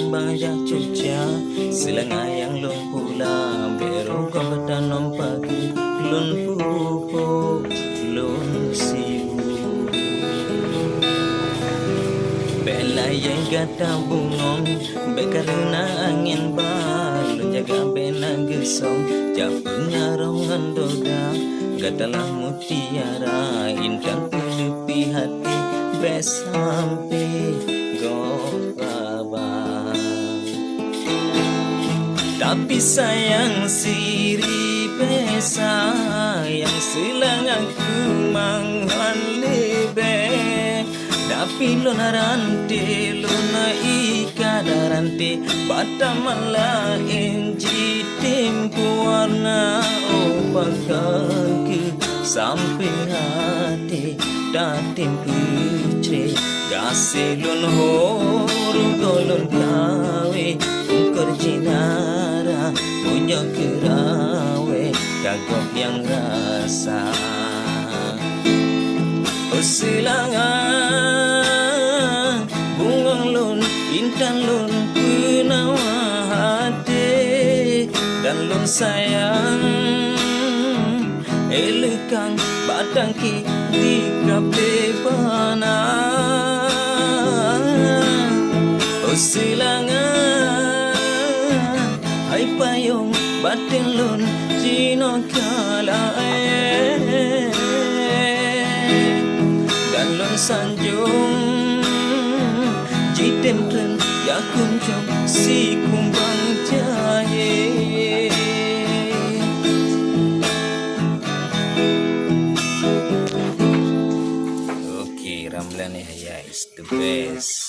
bangja cuca silang ayang lun pula beru kompatan pagi lun pupo lun siu bela yang gata bungong bekarena angin balun jaga bena gesong japunya rongan doda gatalah mutiara intan pelepi hati besampe gopaba tapi sayang siri pesa yang silang aku manghan lebe tapi lona rante lona ika darante batamala enji tempo warna opakan ke sampai hati datim putre gaselun horu golon kawe ukur jinara punya kerawe kagok yang rasa silangan bungang lun intan lun penawa hati dan lun sayang elekang batang ki tiga pepana silangan hai payung batin lun jino kala sanjung jitem tren ya kunjung si kumbang jaye okay Ramlan ya is the best.